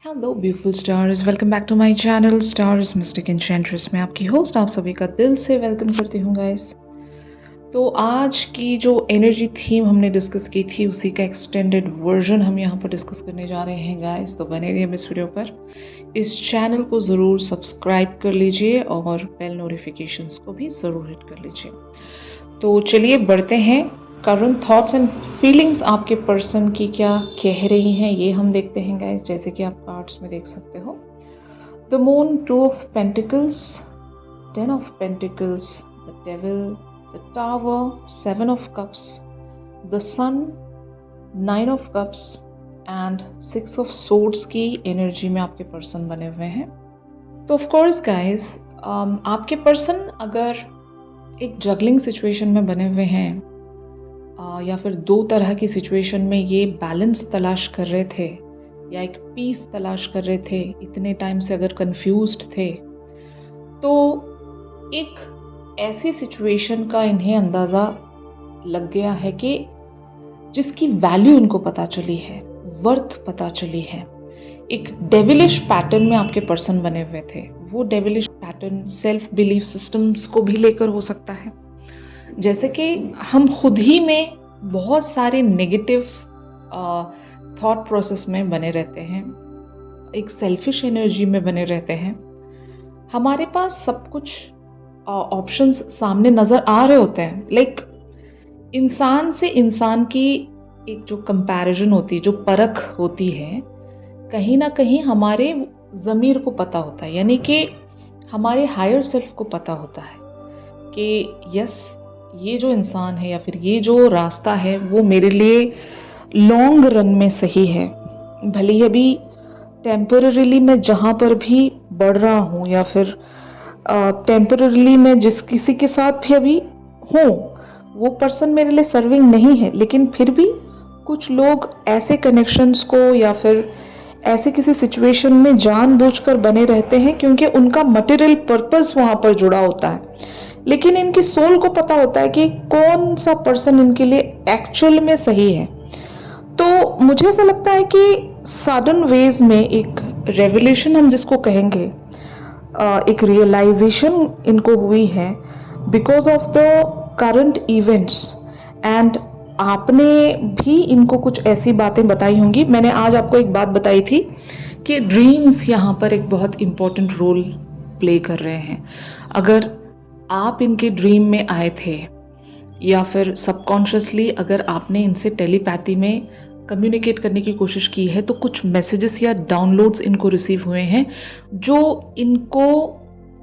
Hello beautiful stars, welcome back to my channel stars mystic enchantress. मैं आपकी host आप सभी का दिल से वेलकम करती हूँ गाइस। तो आज की जो एनर्जी थीम हमने डिस्कस की थी उसी का एक्सटेंडेड वर्जन हम यहाँ पर डिस्कस करने जा रहे हैं गाइस। तो बने रहिए इस वीडियो पर। इस चैनल को ज़रूर सब्सक्राइब कर लीजिए और बेल नोटिफिकेशंस को भी ज़रूर हिट कर लीजिए। तो चलिए बढ़ते हैं। करंट थॉट्स एंड फीलिंग्स आपके पर्सन की क्या कह रही हैं ये हम देखते हैं गाइस। जैसे कि आप कार्ड्स में देख सकते हो, the moon, 2 of pentacles, 10 of pentacles, the devil, the tower, 7 of cups, the sun, 9 of cups and 6 of swords की एनर्जी में आपके पर्सन बने हुए हैं। तो ऑफ कोर्स गाइस, आपके पर्सन अगर एक जगलिंग सिचुएशन में बने हुए हैं या फिर दो तरह की सिचुएशन में ये बैलेंस तलाश कर रहे थे या एक पीस तलाश कर रहे थे, इतने टाइम से अगर कंफ्यूज्ड थे, तो एक ऐसी सिचुएशन का इन्हें अंदाज़ा लग गया है कि जिसकी वैल्यू इनको पता चली है, वर्थ पता चली है। एक डेविलिश पैटर्न में आपके पर्सन बने हुए थे। वो devilish pattern self belief systems को भी लेकर हो सकता है। जैसे कि हम खुद ही में बहुत सारे नेगेटिव थॉट प्रोसेस में बने रहते हैं, एक सेल्फिश एनर्जी में बने रहते हैं। हमारे पास सब कुछ ऑप्शंस सामने नज़र आ रहे होते हैं, लाइक इंसान से इंसान की एक जो कंपैरिजन होती है, जो परख होती है, कहीं ना कहीं हमारे ज़मीर को पता होता है, यानी कि हमारे हायर सेल्फ को पता होता है कि यस, ये जो इंसान है या फिर ये जो रास्ता है वो मेरे लिए लॉन्ग रन में सही है। भले ही अभी टेम्पररीली मैं जहाँ पर भी बढ़ रहा हूँ या फिर टेम्पररीली मैं जिस किसी के साथ भी अभी हूँ वो पर्सन मेरे लिए सर्विंग नहीं है, लेकिन फिर भी कुछ लोग ऐसे कनेक्शंस को या फिर ऐसे किसी सिचुएशन में जानबूझकर बने रहते हैं क्योंकि उनका मटेरियल पर्पस वहाँ पर जुड़ा होता है, लेकिन इनकी सोल को पता होता है कि कौन सा पर्सन इनके लिए एक्चुअल में सही है। तो मुझे ऐसा लगता है कि सडन वेज में एक रेवलेशन हम जिसको कहेंगे, एक रियलाइजेशन इनको हुई है because of the current events. And आपने भी इनको कुछ ऐसी बातें बताई होंगी। मैंने आज आपको एक बात बताई थी कि ड्रीम्स यहाँ पर एक बहुत इम्पोर्टेंट रोल प्ले कर रहे हैं। अगर आप इनके ड्रीम में आए थे या फिर सबकॉन्शियसली अगर आपने इनसे टेलीपैथी में कम्युनिकेट करने की कोशिश की है, तो कुछ मैसेजेस या डाउनलोड्स इनको रिसीव हुए हैं जो इनको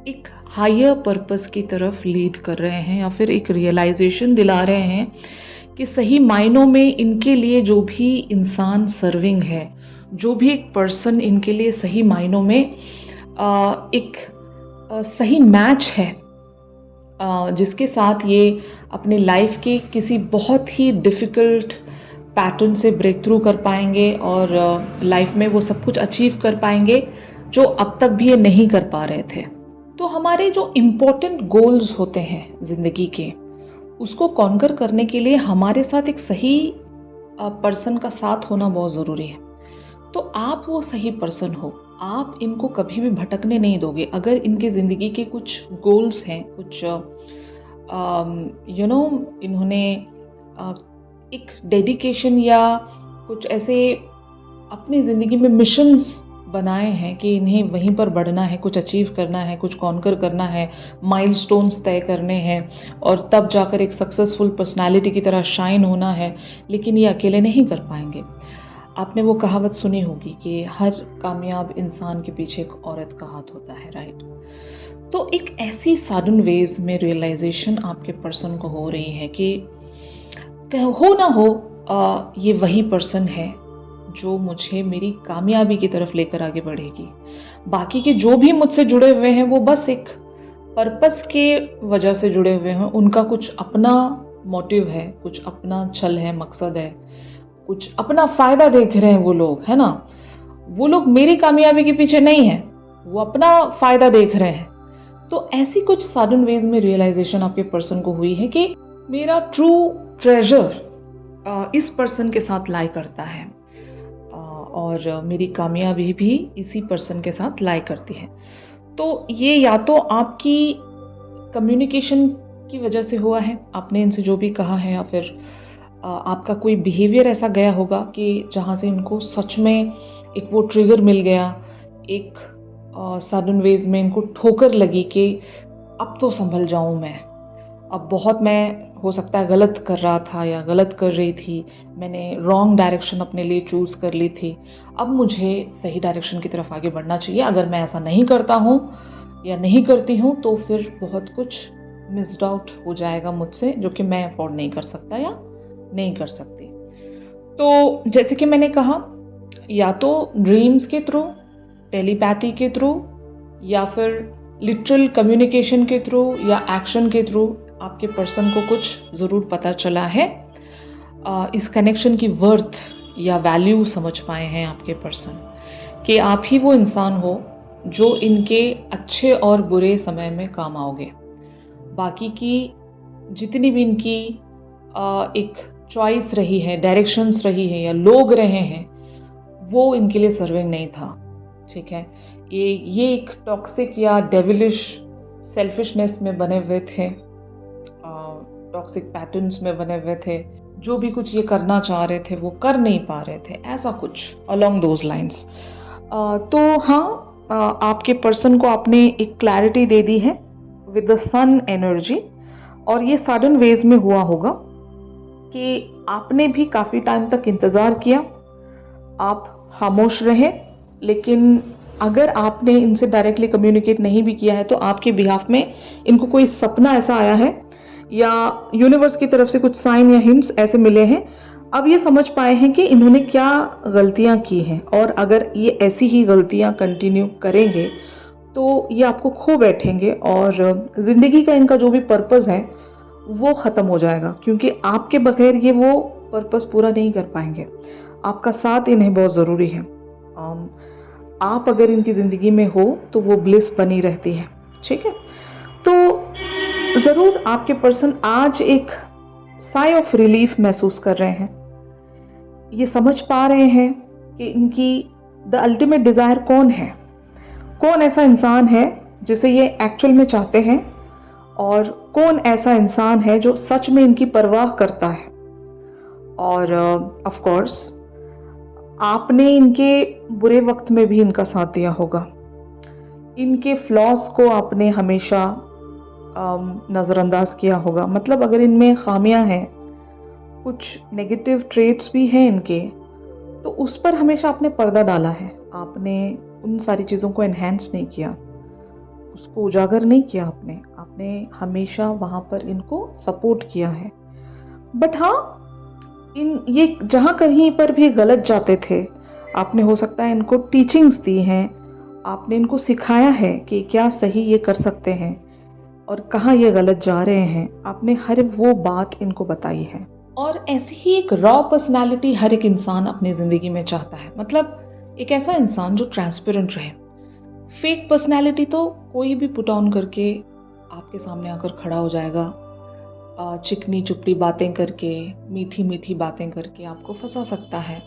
एक हायर पर्पस की तरफ लीड कर रहे हैं या फिर एक रियलाइजेशन दिला रहे हैं कि सही मायनों में इनके लिए जो भी इंसान सर्विंग है, जो भी एक पर्सन इनके लिए सही मायनों में एक सही मैच है, जिसके साथ ये अपनी लाइफ के किसी बहुत ही डिफ़िकल्ट पैटर्न से ब्रेक थ्रू कर पाएंगे और लाइफ में वो सब कुछ अचीव कर पाएंगे जो अब तक भी ये नहीं कर पा रहे थे। तो हमारे जो इम्पोर्टेंट गोल्स होते हैं ज़िंदगी के, उसको कॉन्कर करने के लिए हमारे साथ एक सही पर्सन का साथ होना बहुत ज़रूरी है। तो आप वो सही पर्सन हो, आप इनको कभी भी भटकने नहीं दोगे। अगर इनकी ज़िंदगी के कुछ गोल्स हैं, कुछ इन्होंने एक डेडिकेशन या कुछ ऐसे अपनी ज़िंदगी में मिशंस बनाए हैं कि इन्हें वहीं पर बढ़ना है, कुछ अचीव करना है, कुछ कॉन्कर करना है, माइलस्टोन्स तय करने हैं और तब जाकर एक सक्सेसफुल पर्सनालिटी की तरह शाइन होना है, लेकिन ये अकेले नहीं कर पाएंगे। आपने वो कहावत सुनी होगी कि हर कामयाब इंसान के पीछे एक औरत का हाथ होता है, राइट? तो एक ऐसी सडन वेज में रियलाइजेशन आपके पर्सन को हो रही है कि हो ना हो ये वही पर्सन है जो मुझे मेरी कामयाबी की तरफ लेकर आगे बढ़ेगी। बाकी के जो भी मुझसे जुड़े हुए हैं वो बस एक पर्पस के वजह से जुड़े हुए हैं, उनका कुछ अपना मोटिव है, कुछ अपना छल है, मकसद है, कुछ अपना फ़ायदा देख रहे हैं वो लोग, है ना। वो लोग मेरी कामयाबी के पीछे नहीं हैं, वो अपना फ़ायदा देख रहे हैं। तो ऐसी कुछ सडन वेज में रियलाइजेशन आपके पर्सन को हुई है कि मेरा ट्रू ट्रेजर इस पर्सन के साथ लाई करता है। और मेरी कामयाबी भी इसी पर्सन के साथ लाई करती है। तो ये या तो आपकी कम्युनिकेशन की वजह से हुआ है, आपने इनसे जो भी कहा है, या फिर आपका कोई बिहेवियर ऐसा गया होगा कि जहाँ से इनको सच में एक वो ट्रिगर मिल गया, एक सडन वेज में इनको ठोकर लगी कि अब तो संभल जाऊँ मैं, अब बहुत मैं हो सकता है गलत कर रहा था या गलत कर रही थी, मैंने रॉन्ग डायरेक्शन अपने लिए चूज़ कर ली थी, अब मुझे सही डायरेक्शन की तरफ आगे बढ़ना चाहिए। अगर मैं ऐसा नहीं करता हूँ या नहीं करती हूँ तो फिर बहुत कुछ मिस्ड आउट हो जाएगा मुझसे, जो कि मैं अफोर्ड नहीं कर सकता या नहीं कर सकती। तो जैसे कि मैंने कहा, या तो ड्रीम्स के थ्रू, टेलीपैथी के थ्रू, या फिर लिटरल कम्युनिकेशन के थ्रू या एक्शन के थ्रू आपके पर्सन को कुछ ज़रूर पता चला है। इस कनेक्शन की वर्थ या वैल्यू समझ पाए हैं आपके पर्सन कि आप ही वो इंसान हो जो इनके अच्छे और बुरे समय में काम आओगे। बाकी की जितनी भी इनकी एक चॉइस रही है, डायरेक्शंस रही है या लोग रहे हैं, वो इनके लिए सर्विंग नहीं था। ठीक है, ये एक टॉक्सिक या डेविलिश सेल्फिशनेस में बने हुए थे, टॉक्सिक पैटर्न्स में बने हुए थे। जो भी कुछ ये करना चाह रहे थे वो कर नहीं पा रहे थे, ऐसा कुछ अलोंग दोज लाइंस। तो हाँ, आपके पर्सन को आपने एक क्लैरिटी दे दी है विद द सन एनर्जी, और ये सडन वेज में हुआ होगा कि आपने भी काफ़ी टाइम तक इंतज़ार किया, आप खामोश रहे, लेकिन अगर आपने इनसे डायरेक्टली कम्युनिकेट नहीं भी किया है तो आपके बिहाफ में इनको कोई सपना ऐसा आया है या यूनिवर्स की तरफ से कुछ साइन या हिंट्स ऐसे मिले हैं। अब ये समझ पाए हैं कि इन्होंने क्या गलतियां की हैं, और अगर ये ऐसी ही गलतियां कंटिन्यू करेंगे तो ये आपको खो बैठेंगे और ज़िंदगी का इनका जो भी पर्पस है वो ख़त्म हो जाएगा, क्योंकि आपके बगैर ये वो पर्पस पूरा नहीं कर पाएंगे। आपका साथ इन्हें बहुत ज़रूरी है। आप अगर इनकी ज़िंदगी में हो तो वो ब्लिस बनी रहती है। ठीक है, तो ज़रूर आपके पर्सन आज एक साई ऑफ रिलीफ महसूस कर रहे हैं। ये समझ पा रहे हैं कि इनकी द अल्टीमेट डिज़ायर कौन है, कौन ऐसा इंसान है जिसे ये एक्चुअल में चाहते हैं, और कौन ऐसा इंसान है जो सच में इनकी परवाह करता है। और ऑफ कोर्स आपने इनके बुरे वक्त में भी इनका साथ दिया होगा। इनके फ्लॉज को आपने हमेशा नज़रअंदाज किया होगा। मतलब अगर इनमें खामियां हैं, कुछ नेगेटिव ट्रेट्स भी हैं इनके, तो उस पर हमेशा आपने पर्दा डाला है। आपने उन सारी चीज़ों को एनहेंस नहीं किया, उसको उजागर नहीं किया। आपने हमेशा वहाँ पर इनको सपोर्ट किया है। बट हाँ, ये जहाँ कहीं पर भी गलत जाते थे, आपने हो सकता है इनको टीचिंग्स दी हैं, आपने इनको सिखाया है कि क्या सही ये कर सकते हैं और कहाँ ये गलत जा रहे हैं। आपने हर वो बात इनको बताई है। और ऐसी ही एक रॉ पर्सनालिटी हर एक इंसान अपनी ज़िंदगी में चाहता है। मतलब एक ऐसा इंसान जो ट्रांसपेरेंट रहे। फेक पर्सनालिटी तो कोई भी पुट ऑन करके आपके सामने आकर खड़ा हो जाएगा, चिकनी चुपड़ी बातें करके, मीठी मीठी बातें करके आपको फंसा सकता है।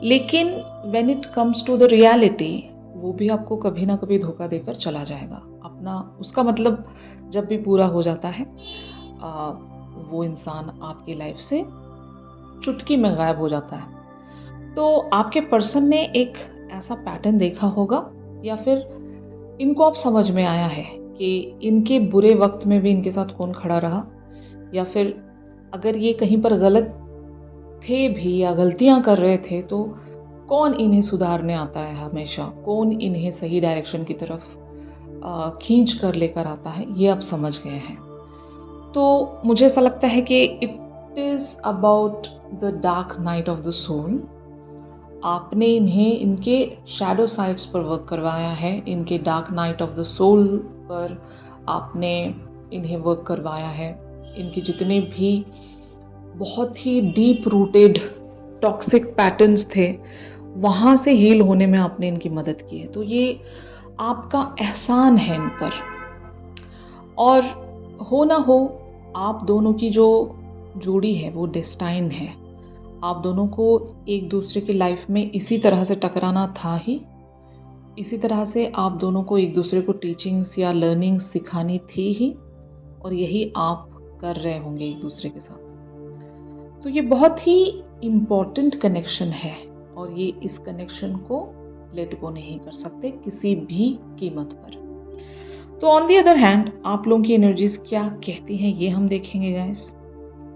लेकिन when it comes to the reality, वो भी आपको कभी ना कभी धोखा देकर चला जाएगा। अपना उसका मतलब जब भी पूरा हो जाता है, वो इंसान आपकी लाइफ से चुटकी में गायब हो जाता है। तो आपके पर्सन ने एक ऐसा पैटर्न देखा होगा, या फिर इनको अब समझ में आया है कि इनके बुरे वक्त में भी इनके साथ कौन खड़ा रहा, या फिर अगर ये कहीं पर गलत थे भी या गलतियां कर रहे थे तो कौन इन्हें सुधारने आता है हमेशा, कौन इन्हें सही डायरेक्शन की तरफ खींच कर लेकर आता है, ये आप समझ गए हैं। तो मुझे ऐसा लगता है कि it is about the dark night of the soul. आपने इन्हें इनके शैडो साइड्स पर वर्क करवाया है, इनके dark night of the soul पर आपने इन्हें वर्क करवाया है। इनके जितने भी बहुत ही डीप रूटेड टॉक्सिक पैटर्न्स थे, वहाँ से हील होने में आपने इनकी मदद की है। तो ये आपका एहसान है इन पर। और हो ना हो, आप दोनों की जो जोड़ी है वो डेस्टाइन है। आप दोनों को एक दूसरे की लाइफ में इसी तरह से टकराना था ही, इसी तरह से आप दोनों को एक दूसरे को टीचिंग्स या लर्निंग्स सिखानी थी ही, और यही आप कर रहे होंगे एक दूसरे के साथ। तो ये बहुत ही इम्पॉर्टेंट कनेक्शन है और ये इस कनेक्शन को लेट गो नहीं कर सकते किसी भी कीमत पर। तो ऑन दी अदर हैंड आप लोगों की एनर्जीज क्या कहती हैं ये हम देखेंगे गाइस।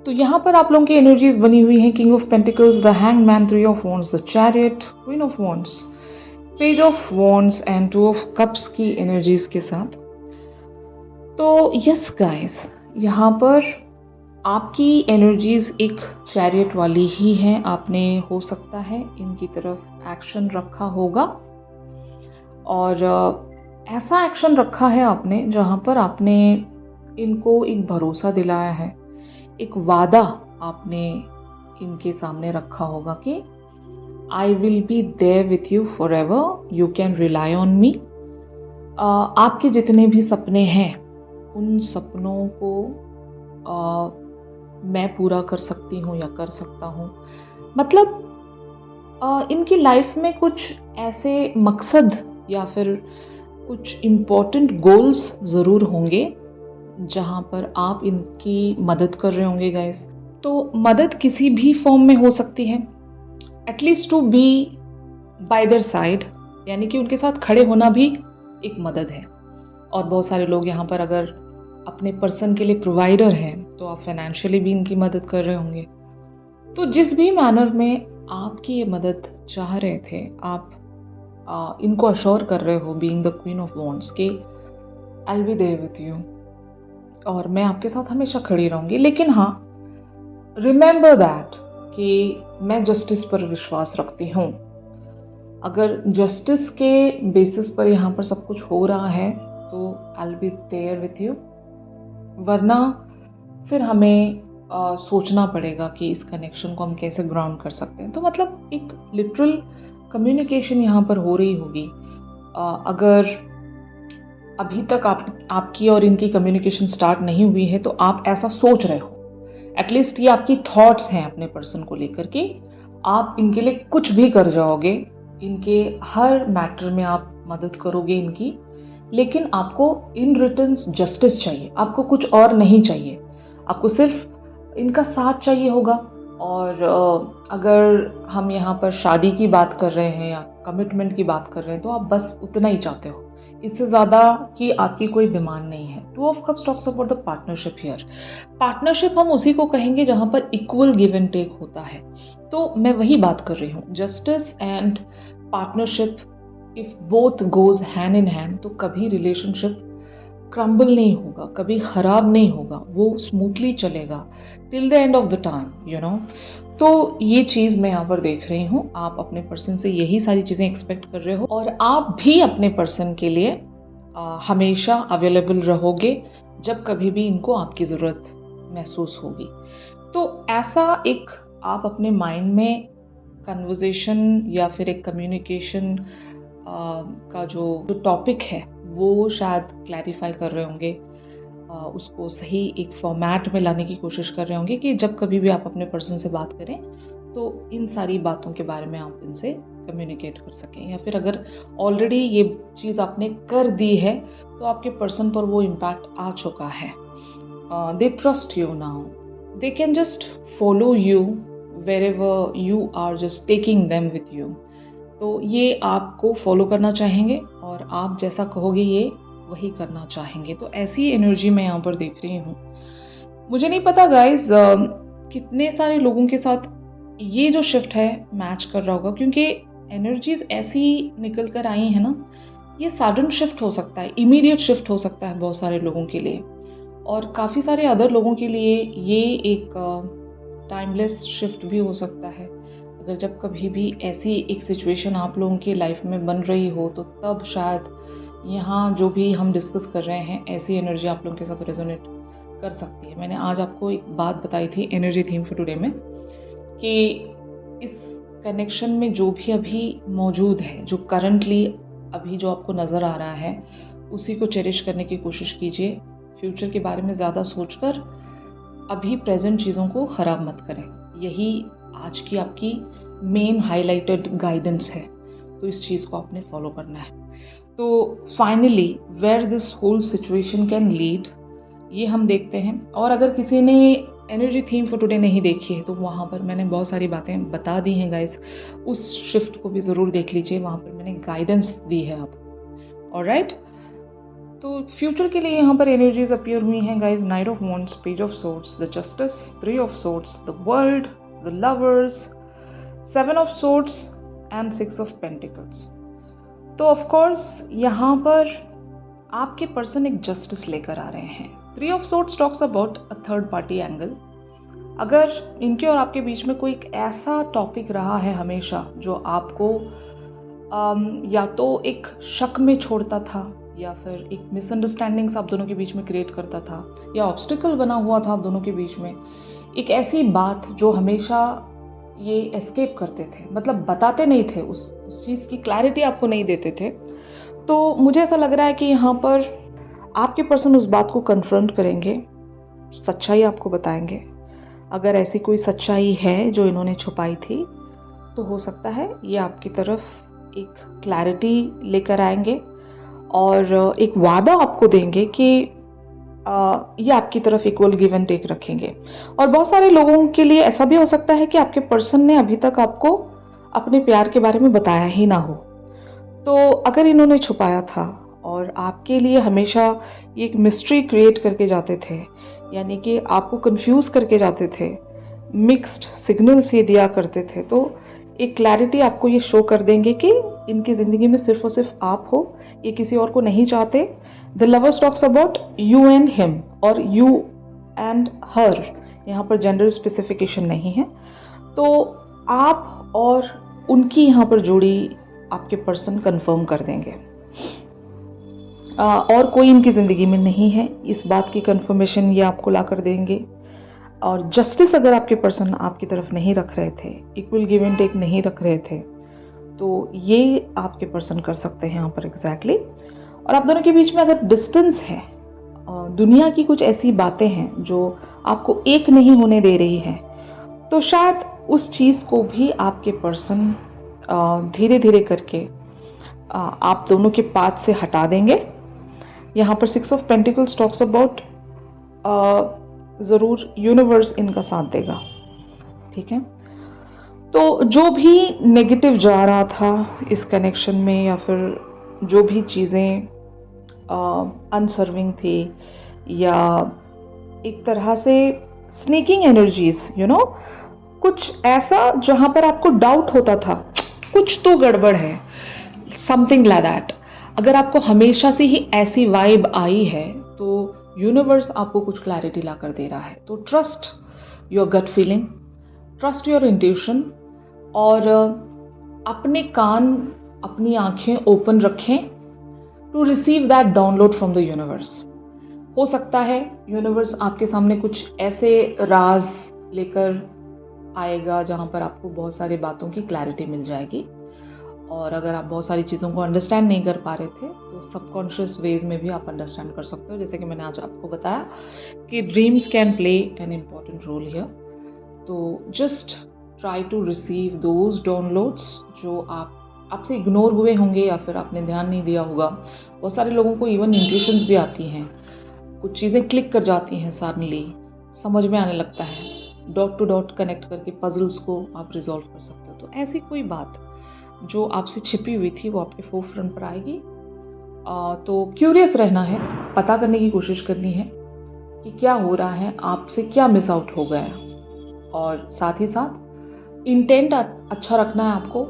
तो यहाँ पर आप लोगों की एनर्जीज बनी हुई हैं king of pentacles, the hangman, three of wands, the chariot, queen of wands, page of wands and two of cups की एनर्जीज के साथ। तो यस गाइस, यहाँ पर आपकी एनर्जीज एक चैरियट वाली ही हैं। आपने हो सकता है इनकी तरफ एक्शन रखा होगा, और ऐसा एक्शन रखा है आपने जहाँ पर आपने इनको एक भरोसा दिलाया है, एक वादा आपने इनके सामने रखा होगा कि I will be there with you forever, you can rely on me. आपके जितने भी सपने हैं उन सपनों को मैं पूरा कर सकती हूँ या कर सकता हूँ। मतलब इनकी लाइफ में कुछ ऐसे मकसद या फिर कुछ इम्पोर्टेंट गोल्स ज़रूर होंगे जहाँ पर आप इनकी मदद कर रहे होंगे गाइस। तो मदद किसी भी फॉर्म में हो सकती है, at least to be by their side, यानी कि उनके साथ खड़े होना भी एक मदद है। और बहुत सारे लोग यहाँ पर अगर अपने पर्सन के लिए प्रोवाइडर हैं तो आप फाइनेंशियली भी इनकी मदद कर रहे होंगे। तो जिस भी मैनर में आपकी ये मदद चाह रहे थे, आप इनको अश्योर कर रहे हो being the queen of wands के I will be there with you, और मैं आपके साथ हमेशा खड़ी रहूंगी। लेकिन हाँ, रिमेंबर दैट कि मैं जस्टिस पर विश्वास रखती हूँ। अगर जस्टिस के बेसिस पर यहाँ पर सब कुछ हो रहा है तो I will be there with you, वरना फिर हमें सोचना पड़ेगा कि इस कनेक्शन को हम कैसे ग्राउंड कर सकते हैं। तो मतलब एक लिटरल कम्युनिकेशन यहाँ पर हो रही होगी। अगर अभी तक आपकी और इनकी कम्युनिकेशन स्टार्ट नहीं हुई है तो आप ऐसा सोच रहे हो, एटलीस्ट ये आपकी थॉट्स हैं अपने पर्सन को लेकर के। आप इनके लिए कुछ भी कर जाओगे, इनके हर मैटर में आप मदद करोगे इनकी, लेकिन आपको इन रिटर्न जस्टिस चाहिए, आपको कुछ और नहीं चाहिए, आपको सिर्फ इनका साथ चाहिए होगा। और अगर हम यहाँ पर शादी की बात कर रहे हैं या कमिटमेंट की बात कर रहे हैं तो आप बस उतना ही चाहते हो, इससे ज़्यादा कि आपकी कोई डिमांड नहीं है। Two of cups talks about the partnership here. Partnership हम उसी को कहेंगे जहाँ पर इक्वल गिव एंड टेक होता है। तो मैं वही बात कर रही हूँ, justice and partnership, if both goes hand in hand तो कभी रिलेशनशिप क्रम्बल नहीं होगा, कभी ख़राब नहीं होगा, वो स्मूथली चलेगा till the end of the time, you know. तो ये चीज़ मैं यहाँ पर देख रही हूँ। आप अपने पर्सन से यही सारी चीज़ें एक्सपेक्ट कर रहे हो, और आप भी अपने पर्सन के लिए हमेशा अवेलेबल रहोगे जब कभी भी इनको आपकी ज़रूरत महसूस होगी। तो ऐसा एक आप अपने माइंड में कन्वर्सेशन या फिर एक कम्युनिकेशन का जो टॉपिक है वो शायद क्लैरिफाई कर रहे होंगे, उसको सही एक फॉर्मेट में लाने की कोशिश कर रहे होंगे कि जब कभी भी आप अपने पर्सन से बात करें तो इन सारी बातों के बारे में आप इनसे कम्युनिकेट कर सकें। या फिर अगर ऑलरेडी ये चीज़ आपने कर दी है तो आपके पर्सन पर वो इम्पैक्ट आ चुका है। They trust you now, they can just follow you wherever you are just taking them with you. तो ये आपको फॉलो करना चाहेंगे और आप जैसा कहोगे ये वही करना चाहेंगे। तो ऐसी एनर्जी मैं यहाँ पर देख रही हूँ। मुझे नहीं पता गाइज कितने सारे लोगों के साथ ये जो शिफ्ट है मैच कर रहा होगा, क्योंकि एनर्जीज ऐसी निकल कर आई हैं ना, ये सडन शिफ्ट हो सकता है, इमीडिएट शिफ्ट हो सकता है बहुत सारे लोगों के लिए, और काफ़ी सारे अदर लोगों के लिए ये एक टाइमलेस शिफ्ट भी हो सकता है। अगर जब कभी भी ऐसी एक सिचुएशन आप लोगों की लाइफ में बन रही हो तो तब शायद यहाँ जो भी हम डिस्कस कर रहे हैं ऐसी एनर्जी आप लोगों के साथ रेजोनेट कर सकती है। मैंने आज आपको एक बात बताई थी एनर्जी थीम फॉर टुडे में, कि इस कनेक्शन में जो भी अभी मौजूद है, जो करंटली अभी जो आपको नज़र आ रहा है, उसी को चेरिश करने की कोशिश कीजिए। फ्यूचर के बारे में ज़्यादा सोचकर अभी प्रेजेंट चीज़ों को ख़राब मत करें। यही आज की आपकी मेन हाईलाइटेड गाइडेंस है, तो इस चीज़ को आपने फॉलो करना है। तो finally where this whole situation can lead, ये हम देखते हैं। और अगर किसी ने एनर्जी थीम फॉर टुडे नहीं देखी है तो वहाँ पर मैंने बहुत सारी बातें बता दी हैं गाइस, उस शिफ्ट को भी ज़रूर देख लीजिए, वहाँ पर मैंने गाइडेंस दी है आपको। ऑलराइट, तो फ्यूचर के लिए यहाँ पर एनर्जीज अपीयर हुई हैं guys. Night of wands, page of swords, the justice, 3 of swords, the world, the lovers, 7 of swords and 6 of pentacles. तो ऑफ कोर्स यहाँ पर आपके पर्सन एक जस्टिस लेकर आ रहे हैं। 3 of swords talks about a third party angle. अगर इनके और आपके बीच में कोई एक ऐसा टॉपिक रहा है हमेशा जो आपको या तो एक शक में छोड़ता था, या फिर एक मिसअंडरस्टैंडिंग्स आप दोनों के बीच में क्रिएट करता था, या ऑब्स्टिकल बना हुआ था आप दोनों के बीच में, एक ऐसी बात जो हमेशा ये एस्केप करते थे, मतलब बताते नहीं थे, उस चीज़ की क्लैरिटी आपको नहीं देते थे। तो मुझे ऐसा लग रहा है कि यहाँ पर आपके पर्सन उस बात को कन्फ्रंट करेंगे, सच्चाई आपको बताएंगे। अगर ऐसी कोई सच्चाई है जो इन्होंने छुपाई थी तो हो सकता है ये आपकी तरफ एक क्लैरिटी लेकर आएंगे और एक वादा आपको देंगे कि ये आपकी तरफ इक्वल गिव एंड टेक रखेंगे। और बहुत सारे लोगों के लिए ऐसा भी हो सकता है कि आपके पर्सन ने अभी तक आपको अपने प्यार के बारे में बताया ही ना हो। तो अगर इन्होंने छुपाया था और आपके लिए हमेशा ये एक मिस्ट्री क्रिएट करके जाते थे, यानी कि आपको कंफ्यूज करके जाते थे, मिक्स्ड सिग्नल्स ये दिया करते थे, तो एक क्लैरिटी आपको ये शो कर देंगे कि इनकी ज़िंदगी में सिर्फ और सिर्फ आप हो, ये किसी और को नहीं चाहते। The lovers talks about you and him और यू एंड हर, यहाँ पर जेंडर स्पेसिफिकेशन नहीं है। तो आप और उनकी यहाँ पर जोड़ी आपके पर्सन कंफर्म कर देंगे। और कोई इनकी ज़िंदगी में नहीं है, इस बात की कंफर्मेशन ये आपको ला कर देंगे। और जस्टिस अगर आपके पर्सन आपकी तरफ नहीं रख रहे थे, इक्वल गिव एंड टेक नहीं रख रहे थे, तो ये आपके पर्सन कर सकते हैं यहाँ पर एग्जैक्टली। और आप दोनों के बीच में अगर डिस्टेंस है, दुनिया की कुछ ऐसी बातें हैं जो आपको एक नहीं होने दे रही हैं, तो शायद उस चीज़ को भी आपके पर्सन धीरे धीरे करके आप दोनों के पाथ से हटा देंगे। यहाँ पर 6 ऑफ पेंटिकल्स टॉक्स अबाउट ज़रूर यूनिवर्स इनका साथ देगा, ठीक है। तो जो भी नेगेटिव जा रहा था इस कनेक्शन में, या फिर जो भी चीज़ें अनसर्विंग थी, या एक तरह से स्नीकिंग एनर्जीज, कुछ ऐसा जहाँ पर आपको डाउट होता था कुछ तो गड़बड़ है, समथिंग लाइक दैट, अगर आपको हमेशा से ही ऐसी वाइब आई है तो यूनिवर्स आपको कुछ क्लैरिटी ला कर दे रहा है। तो trust your gut feeling, trust your intuition, और अपने कान, अपनी आंखें ओपन रखें to receive that download from the universe. हो सकता है यूनिवर्स आपके सामने कुछ ऐसे राज लेकर आएगा जहाँ पर आपको बहुत सारी बातों की क्लैरिटी मिल जाएगी। और अगर आप बहुत सारी चीज़ों को अंडरस्टैंड नहीं कर पा रहे थे तो सबकॉन्शियस वेज में भी आप अंडरस्टैंड कर सकते हो, जैसे कि मैंने आज आपको बताया कि dreams can play an important role here. तो just try to receive those downloads जो आपसे इग्नोर हुए होंगे या फिर आपने ध्यान नहीं दिया होगा। बहुत सारे लोगों को इवन इंट्यूशंस भी आती हैं, कुछ चीज़ें क्लिक कर जाती हैं, सडनली समझ में आने लगता है, डॉट टू डॉट कनेक्ट करके पजल्स को आप रिजॉल्व कर सकते हो। तो ऐसी कोई बात जो आपसे छिपी हुई थी वो आपके फोर फ्रंट पर आएगी। तो क्यूरियस रहना है, पता करने की कोशिश करनी है कि क्या हो रहा है, आपसे क्या मिस आउट हो गया, और साथ ही साथ इंटेंट अच्छा रखना है आपको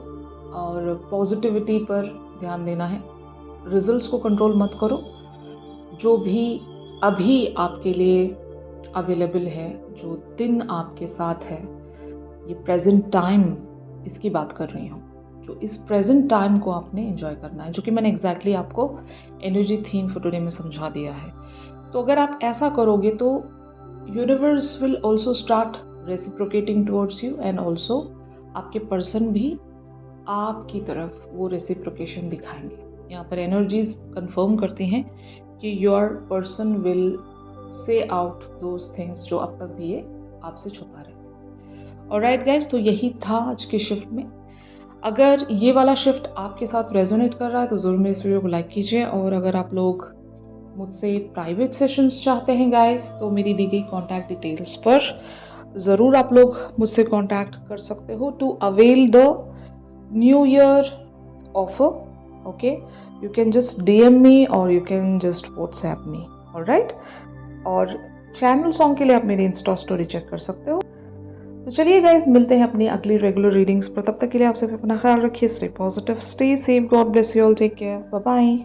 और पॉजिटिविटी पर ध्यान देना है। रिजल्ट्स को कंट्रोल मत करो, जो भी अभी आपके लिए अवेलेबल है, जो दिन आपके साथ है, ये प्रेजेंट टाइम इसकी बात कर रही हूँ, जो इस प्रेजेंट टाइम को आपने एंजॉय करना है, जो कि मैंने एग्जैक्टली आपको एनर्जी थीम फॉर टुडे में समझा दिया है। तो अगर आप ऐसा करोगे तो universe will also start reciprocating towards you, and also आपके पर्सन भी आपकी तरफ वो रेसिप्रोकेशन दिखाएंगे। यहाँ पर एनर्जीज कंफर्म करती हैं कि your person will say out those things जो अब तक भी ये आपसे छुपा रहे थे। ऑलराइट गाइस, तो यही था आज के शिफ्ट में। अगर ये वाला शिफ्ट आपके साथ रेजोनेट कर रहा है तो ज़रूर मेरे इस वीडियो को लाइक कीजिए, और अगर आप लोग मुझसे प्राइवेट सेशंस चाहते हैं गाइस तो मेरी दी गई कॉन्टैक्ट डिटेल्स पर ज़रूर आप लोग मुझसे कॉन्टैक्ट कर सकते हो to avail the new year offer. Okay, you can just DM me और you can just WhatsApp me, alright. और चैनल सॉन्ग के लिए आप मेरी इंस्टा स्टोरी चेक कर सकते हो। तो चलिए गाइस, मिलते हैं अपनी अगली रेगुलर रीडिंग्स पर। तब तक के लिए आप सभी अपना ख्याल रखिए। Stay positive, stay safe, God bless you all, take care, bye bye.